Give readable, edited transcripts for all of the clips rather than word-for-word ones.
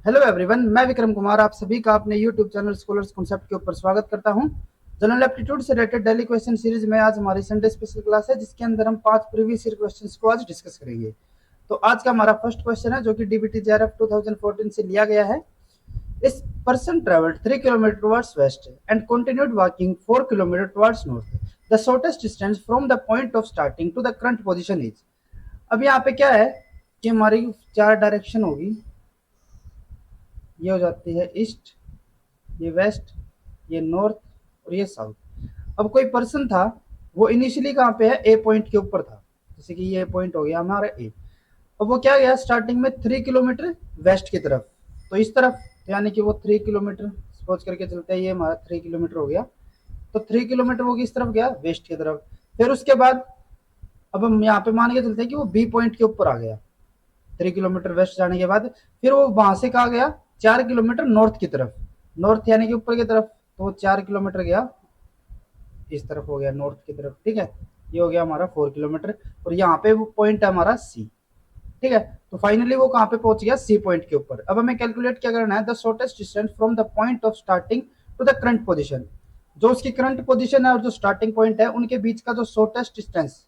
Hello everyone, मैं विक्रम कुमार आप सभी का अपने यूट्यूब चैनल स्कॉलर्स कॉन्सेप्ट के ऊपर स्वागत करता हूं। जनरल एप्टीट्यूड से रिलेटेड डेली क्वेश्चन सीरीज में आज हमारी संडे स्पेशल क्लास है, जिसके अंदर हम 5 प्रीवियस ईयर क्वेश्चंस को आज डिस्कस करेंगे। तो आज का हमारा फर्स्ट क्वेश्चन है, जो कि डीबीटी जेआरएफ 2014 से लिया गया है। इस person travelled 3 kilometre towards west and continued walking 4 kilometre towards north. The shortest distance from the point of starting to the current position is. अब यहाँ पे क्या है कि हमारी 4 डायरेक्शन होगी। ये हो जाती है ईस्ट, ये वेस्ट, ये नॉर्थ और ये साउथ। अब कोई पर्सन था, वो इनिशियली कहाँ पे है, ए पॉइंट के ऊपर था। जैसे कि ये पॉइंट हो गया हमारा ए। अब वो क्या गया स्टार्टिंग में 3 किलोमीटर वेस्ट की तरफ, तो इस तरफ, तो यानी कि वो 3 किलोमीटर सपोज करके चलते हैं, ये हमारा 3 किलोमीटर हो गया। तो 3 किलोमीटर वो किस तरफ गया, वेस्ट की तरफ। फिर उसके बाद अब हम यहाँ पे मान के चलते हैं कि वो बी पॉइंट के ऊपर आ गया। 3 किलोमीटर वेस्ट जाने के बाद फिर वो वहां से कहा गया 4 किलोमीटर नॉर्थ की तरफ, नॉर्थ यानी कि ऊपर की तरफ। तो वो 4 किलोमीटर गया इस तरफ, हो गया नॉर्थ की तरफ। ठीक है, ये हो गया हमारा 4 किलोमीटर। और यहाँ पे वो पॉइंट है हमारा सी। ठीक है, तो फाइनली वो कहाँ पे पहुंच गया, सी पॉइंट के ऊपर। अब हमें कैलकुलेट क्या करना है, the shortest distance from the point of starting to the current position. जो उसकी करंट पोजिशन है और जो स्टार्टिंग पॉइंट है, उनके बीच का जो शॉर्टेस्ट डिस्टेंस,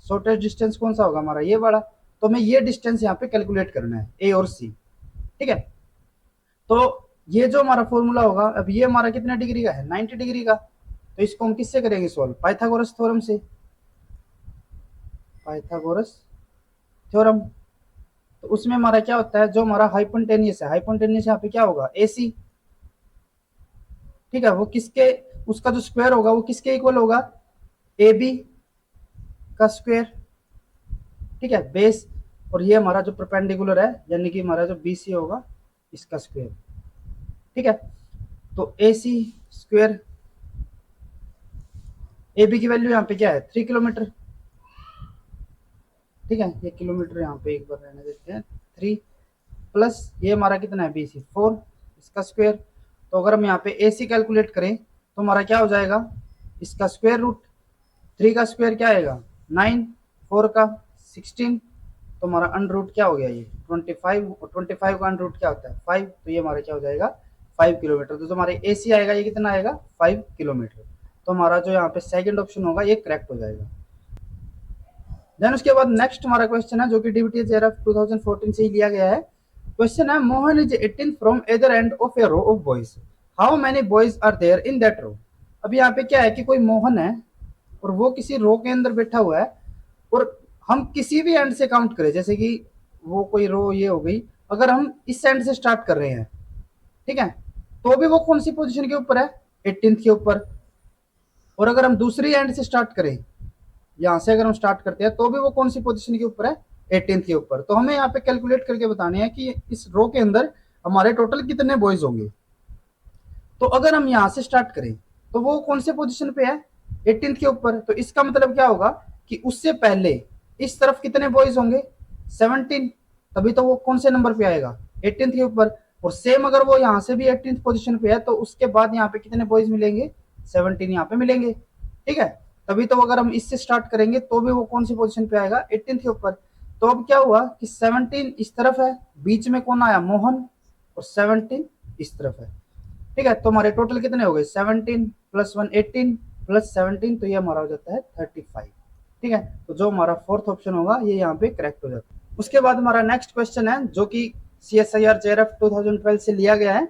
शॉर्टेस्ट डिस्टेंस कौन सा होगा हमारा, ये वाला। तो हमें ये डिस्टेंस यहाँ पे कैलकुलेट करना है, ए और सी। ठीक है, तो ये जो हमारा फॉर्मूला होगा, अब ये हमारा कितने डिग्री का है, 90 डिग्री का। तो इसको हम किससे करेंगे सॉल्व, पाइथागोरस थ्योरम से। पाइथागोरस थ्योरम, तो उसमें हमारा क्या होता है, जो हमारा हाइपोटेनियस है, हाइपोटेनियस यहाँ पे क्या होगा, एसी। ठीक है, वो किसके, उसका जो स्क्वायर होगा वो किसके इक्वल होगा, ए बी का स्क्वायर। ठीक है, बेस। और ये हमारा जो परपेंडिकुलर है, यानी कि हमारा जो बी सी होगा, इसका स्क्वायर। ठीक है, तो ए सी स्क्वायर, ए बी की वैल्यू यहाँ पे क्या है, 3 किलोमीटर। ठीक है, ये किलोमीटर यहाँ पे एक बार रहने देते हैं, 3 प्लस ये हमारा कितना है, बी सी 4, इसका स्क्वायर। तो अगर हम यहाँ पे ए सी कैलकुलेट करें तो हमारा क्या हो जाएगा, इसका स्क्वायर रूट, 3 का स्क्वायर क्या आएगा 9, 4 का 16, तो हमारा अंडर रूट क्या हो गया, ये 25, और 25 का अंडर रूट क्या होता है 5। तो ये हमारा क्या हो जाएगा 5 किलोमीटर। तो जो हमारे ए सी आएगा ये कितना आएगा 5 किलोमीटर। तो हमारा जो यहाँ पे सेकंड ऑप्शन होगा ये करेक्ट हो जाएगा। देन उसके बाद नेक्स्ट हमारा क्वेश्चन है, जो कि डीबीटी जेआरएफ 2014 से ही लिया गया है। क्वेश्चन है, Mohan is 18 from either end of a row of boys, how many boys are there in that row. अब यहाँ पे क्या है कि कोई मोहन है और वो किसी रो के अंदर बैठा हुआ है, और हम किसी भी एंड से काउंट करें, जैसे कि वो कोई रो ये हो गई, अगर हम इस एंड से स्टार्ट कर रहे हैं, ठीक है, तो भी वो कौन सी पोजीशन के ऊपर है, 18th के ऊपर। और अगर हम दूसरी एंड से स्टार्ट करें, यहाँ से अगर हम स्टार्ट करते हैं, तो भी वो कौन सी पोजीशन के ऊपर है, 18th के ऊपर। तो हमें यहाँ पे कैलकुलेट करके बताने हैं कि इस रो के अंदर हमारे टोटल कितने बॉयज होंगे। तो अगर हम यहाँ से स्टार्ट करें तो वो कौन से पोजीशन पे है, 18th के ऊपर। तो इसका मतलब क्या होगा कि उससे पहले इस तरफ कितने बॉयज होंगे, 17। तभी तो वो कौन से नंबर पे आएगा, 18th के ऊपर। और सेम अगर वो यहाँ से भी 18th पोजीशन पे है, तो उसके बाद यहाँ पे कितने बॉयज मिलेंगे, 17 यहाँ पे मिलेंगे। ठीक है, तभी तो अगर हम इससे स्टार्ट करेंगे तो भी वो कौन सी पोजीशन पे आएगा, 18th के ऊपर। तो अब क्या हुआ कि 17 इस तरफ है, बीच में कौन आया, मोहन, और 17 इस तरफ है। ठीक है, तो हमारे टोटल कितने हो गए, 17 प्लस 1 18 प्लस 17, तो ये हमारा हो जाता है 35। ठीक है, तो जो हमारा फोर्थ ऑप्शन होगा ये यहाँ पे करेक्ट हो जाता है। उसके बाद हमारा नेक्स्ट क्वेश्चन है, जो कि CSIR JRF 2012 से लिया गया है।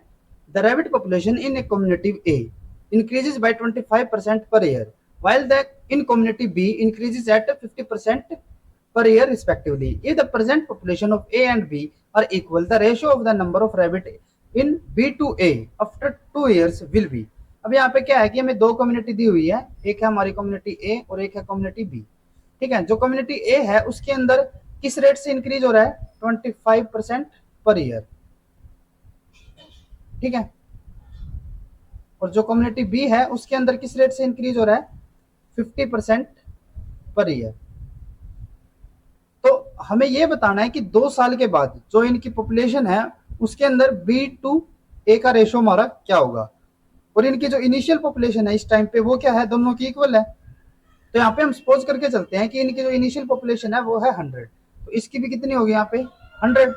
The rabbit population in a community A increases by 25% per year, while the in community B increases at 50% per year respectively. If the present population of A and B are equal, the ratio of the number of rabbit in B to A after 2 years will be। अब यहाँ पे क्या है कि हमें दो community दी हुई है, एक है हमारी कम्युनिटी ए और एक है कम्युनिटी बी। ठीक है, जो कम्युनिटी ए है उसके अंदर किस रेट से इंक्रीज हो रहा है, 25% पर ईयर। ठीक है, और जो कम्युनिटी बी है उसके अंदर किस रेट से इंक्रीज हो रहा है, 50% पर ईयर। तो हमें यह बताना है कि 2 साल के बाद जो इनकी पॉपुलेशन है उसके अंदर बी टू ए का रेशो हमारा क्या होगा, और इनकी जो इनिशियल पॉपुलेशन है इस टाइम पे वो क्या है, दोनों की इक्वल है। तो यहाँ पे हम सपोज करके चलते हैं कि इनकी जो इनिशियल पॉपुलेशन है वो है 100, तो इसकी भी कितनी होगी यहाँ पे 100।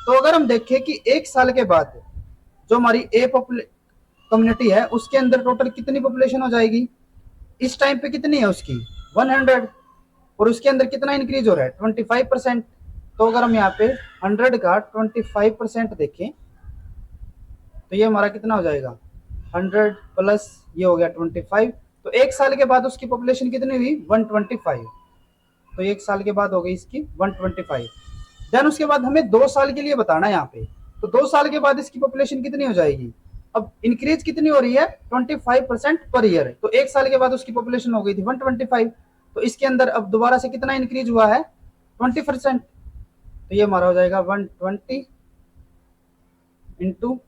तो अगर हम देखें कि 1 साल के बाद जो हमारी ए कम्युनिटी है उसके अंदर टोटल कितनी पॉपुलेशन हो जाएगी, इस टाइम पे कितनी है उसकी 100, और उसके अंदर कितना इंक्रीज हो रहा है 25%। तो अगर हम यहाँ पे 100 का 25% देखें तो ये हमारा कितना हो जाएगा 100 प्लस ये हो गया 25। तो 1 साल के बाद उसकी पॉपुलेशन कितनी हुई 125। तो 1 साल के बाद हो गई इसकी 125। देन उसके बाद हमें 2 साल के लिए बताना है यहाँ पे। तो 2 साल के बाद इसकी पॉपुलेशन कितनी हो जाएगी, अब इंक्रीज कितनी हो रही है 25% पर ईयर। तो 1 साल के बाद उसकी पॉपुलेशन हो गई थी 125। तो इसके अंदर अब दोबारा से कितना इंक्रीज हुआ है 20%। तो ये हमारा हो जाएगा 120 इंटू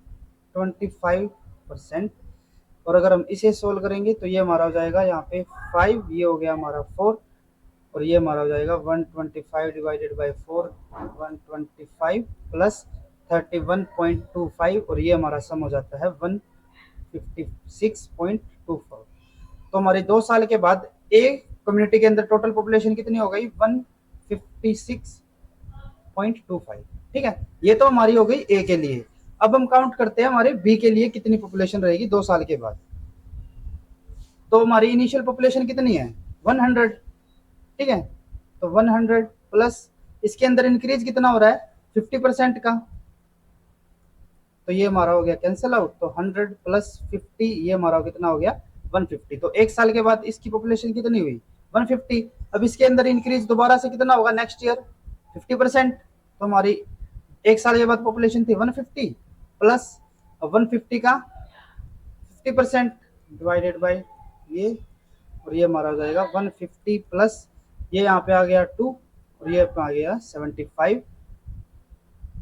25%। और अगर हम इसे सोल्व करेंगे तो ये हमारा हो जाएगा यहाँ पे 5, ये हो गया हमारा 4, और ये हमारा हो जाएगा 125 डिवाइडेड बाई 4, 125 प्लस 31.25, और ये हमारा सम हो जाता है 156.24। तो हमारे 2 साल के बाद ए कम्युनिटी के अंदर टोटल पॉपुलेशन कितनी हो गई 156.25। ठीक है, ये तो हमारी हो गई ए के लिए। अब हम काउंट करते हैं हमारे बी के लिए कितनी पॉपुलेशन रहेगी 2 साल के बाद। तो हमारी इनिशियल पॉपुलेशन कितनी है 100। ठीक है, तो 100 प्लस इसके अंदर इंक्रीज कितना हो रहा है 50% का, तो ये हमारा हो गया कैंसिल आउट। तो 100 प्लस 50 ये हमारा कितना हो गया 150। तो 1 साल के बाद इसकी पॉपुलेशन कितनी हुई 150। अब इसके अंदर इंक्रीज दोबारा से कितना होगा नेक्स्ट ईयर 50%। तो हमारी 1 साल के बाद पॉपुलेशन थी 150 प्लस 150 का 50% डिवाइडेड बाई ये, और ये हमारा हो जाएगा 150 प्लस ये यहाँ पे आ गया 2, और ये आ गया 75।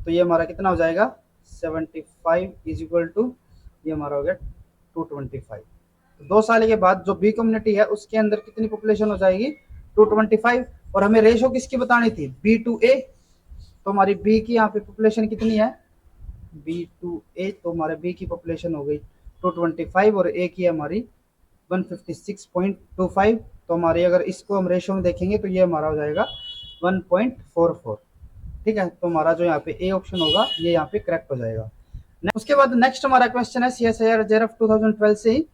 तो ये हमारा कितना हो जाएगा 75 इज इक्वल टू ये हमारा हो गया 225। तो 2 साल के बाद जो बी कम्युनिटी है उसके अंदर कितनी पॉपुलेशन हो जाएगी 225। और हमें रेशो किसकी बतानी थी बी टू ए। तो हमारी बी की यहाँ पे पॉपुलेशन कितनी है बी टू ए, तो हमारे बी की पॉपुलेशन हो गई 225 और ए की हमारी 156.25। तो हमारी अगर इसको हम रेशो में देखेंगे तो ये हमारा हो जाएगा 1.44। ठीक है, तो हमारा जो यहाँ पे ए ऑप्शन होगा ये यहाँ पे करेक्ट हो जाएगा। उसके बाद नेक्स्ट हमारा क्वेश्चन है CSIR JRF 2012 से ही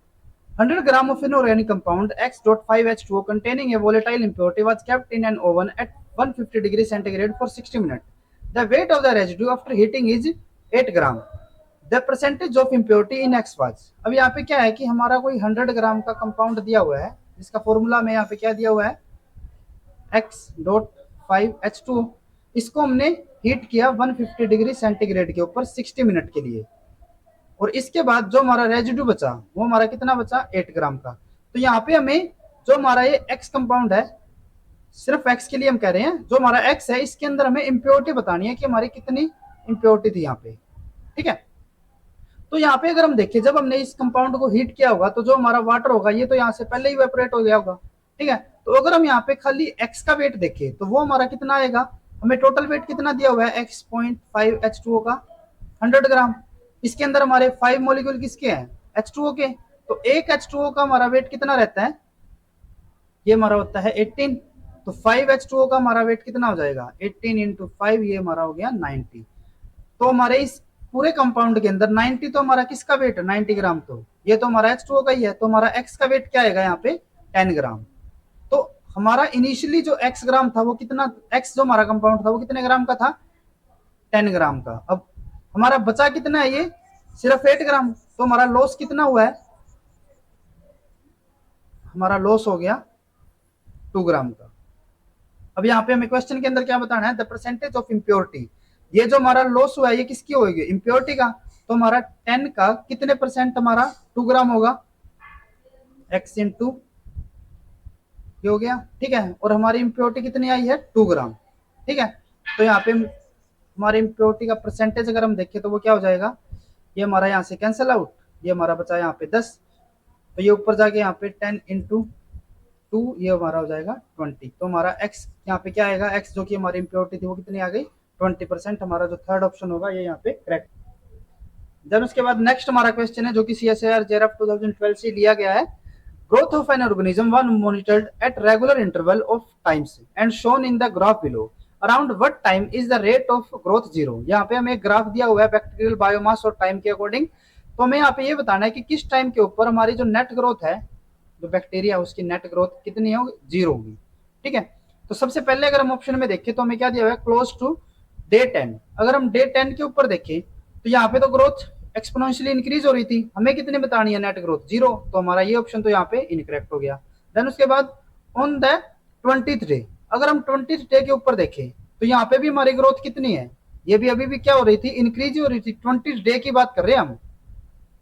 100 ग्राम of inorganic compound X.5H2O containing a volatile impurity was kept in an oven at 150 degrees centigrade for 60 minutes. The weight of the residue after heating is 8 gram. The percentage of impurity in X was. अब यहाँ पे क्या है कि हमारा कोई 100 ग्राम का compound दिया हुआ है जिसका फॉर्मूला में यहाँ पे क्या दिया हुआ है X.5H2O। इसको हमने हीट किया 150 डिग्री सेंटीग्रेड के ऊपर 60 मिनट के लिए, और इसके बाद जो हमारा रेजिड्यू बचा वो हमारा कितना बचा 8 ग्राम का। तो यहाँ पे हमें जो हमारा ये एक्स कंपाउंड है, सिर्फ एक्स के लिए हम कह रहे हैं, जो हमारा एक्स है इसके अंदर हमें इम्प्योरिटी बतानी है कि हमारी कितनी इम्प्योरिटी थी यहाँ पे। ठीक है, तो यहाँ पे अगर हम देखें जब हमने इस कंपाउंड को हीट किया होगा तो जो हमारा वाटर होगा ये तो यहाँ से पहले ही इवेपोरेट हो गया होगा। ठीक है, तो अगर हम यहाँ पे खाली एक्स का वेट देखें तो वो हमारा कितना आएगा, हमें टोटल वेट कितना दिया हुआ है X.5H2O का 100 ग्राम। इसके अंदर हमारे 5 मॉलिक्यूल किसके हैं H2O के। तो एक H2O का हमारा वेट कितना रहता है, ये हमारा होता है 18। तो 5H2O का हमारा वेट कितना हो जाएगा 18 इंटू 5, ये हमारा हो गया 90। तो हमारे इस पूरे कंपाउंड के अंदर 90 तो हमारा किसका वेट है 90 ग्राम, तो ये तो हमारा H2O का ही है। तो हमारा X का वेट क्या आएगा यहाँ पे 10 ग्राम। तो हमारा इनिशियली जो X ग्राम था वो कितना, X जो हमारा कंपाउंड था वो कितने ग्राम का था 10 ग्राम का। अब हमारा बचा कितना है ये सिर्फ 8 ग्राम। तो हमारा लॉस कितना हुआ है, हमारा लॉस हो गया 2 ग्राम का। अब यहाँ पे हमें क्वेश्चन के अंदर क्या बताना है द परसेंटेज ऑफ इम्प्योरिटी। ये जो हमारा लॉस हुआ है ये किसकी होगी इम्प्योरिटी का। तो हमारा 10 का कितने परसेंट हमारा 2 ग्राम होगा x इंटू ये हो गया। ठीक है, और हमारी इम्प्योरिटी कितनी आई है 2 ग्राम। ठीक है, तो यहाँ पे हमारी इम्प्योरिटी का परसेंटेज अगर हम देखें तो वो क्या हो जाएगा, ये हमारा यहाँ से कैंसिल आउट, ये हमारा बचा यहाँ पे 10। तो ये ऊपर जाके यहाँ पे 10 इंटू 2 ये हमारा हो जाएगा 20। तो हमारा x यहाँ पे क्या आएगा, x जो कि हमारी इम्प्योरिटी थी वो कितनी आ गई 20%। हमारा जो थर्ड ऑप्शन होगा ये यहाँ पे करेक्ट। देन उसके बाद नेक्स्ट हमारा क्वेश्चन है जो कि CSIR JRF 2012 से लिया गया है। Growth of an organism was monitored at regular interval of times and shown in the graph below. Around what time is the rate of growth zero. यहाँ पे हमें एक ग्राफ दिया हुआ है बैक्टीरियल बायोमास और टाइम के अकॉर्डिंग। तो हमें यहाँ पे ये बताना है कि किस टाइम के ऊपर हमारी जो नेट ग्रोथ है, जो बैक्टीरिया उसकी नेट ग्रोथ कितनी होगी, जीरो होगी। ठीक है, तो सबसे पहले अगर हम ऑप्शन में देखें तो हमें क्या दिया हुआ है, क्लोज टू डे 10। अगर हम डे 10 के ऊपर देखें तो यहाँ पे तो ग्रोथ एक्सपोनेंशियली इंक्रीज हो रही थी, हमें कितनी बतानी है, नेट ग्रोथ जीरो। तो हमारा ये ऑप्शन तो यहाँ पे इनकरेक्ट हो गया। देन उसके बाद ऑन द 20th डे, अगर हम 20th डे के ऊपर देखें तो यहाँ पे भी हमारी ग्रोथ कितनी है, ये भी अभी भी क्या हो रही थी, इंक्रीज हो रही थी। 20th डे की बात कर रहे हैं हम।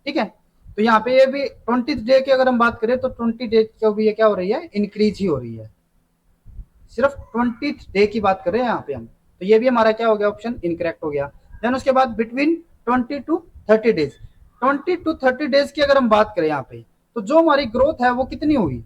ठीक है, तो यहाँ पे ये भी 20th डे की अगर हम बात करें तो 20 डे को भी ये क्या हो रही है, इंक्रीज ही हो रही है। सिर्फ 20th डे की बात कर रहे हैं यहाँ पे हम, तो ये भी हमारा क्या हो गया, ऑप्शन इनकरेक्ट हो गया। देन उसके बाद between 20 to 30 days, 20 to 30 days की अगर हम बात करें यहाँ पे, तो जो हमारी ग्रोथ है वो कितनी हुई,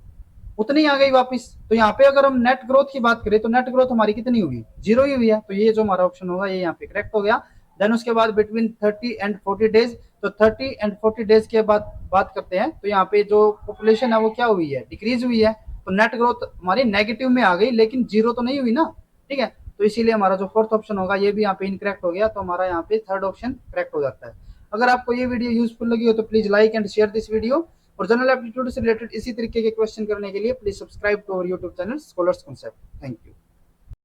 उतनी आ गई वापस। तो यहाँ पे अगर हम नेट ग्रोथ की बात करें तो नेट ग्रोथ हमारी कितनी हुई, जीरो ही हुई है। तो ये जो हमारा ऑप्शन होगा ये यहाँ पे करेक्ट हो गया। देन उसके बाद बिटवीन 30 एंड 40 डेज, तो 30 एंड 40 डेज के बाद बात करते हैं तो यहाँ पे जो पॉपुलेशन है वो क्या हुई है, डिक्रीज हुई है। तो नेट ग्रोथ हमारी नेगेटिव में आ गई, लेकिन जीरो तो नहीं हुई ना। ठीक है, तो इसीलिए हमारा जो फोर्थ ऑप्शन होगा ये भी यहाँ पे इनकरेक्ट हो गया। तो हमारा यहाँ पे थर्ड ऑप्शन करेक्ट हो जाता है। अगर आपको ये वीडियो यूजफुल लगी हो तो please like and share this video. और जनरल एप्टीट्यूड से रिलेटेड इसी तरीके के क्वेश्चन करने के लिए please subscribe to our YouTube channel Scholars Concept. Thank you.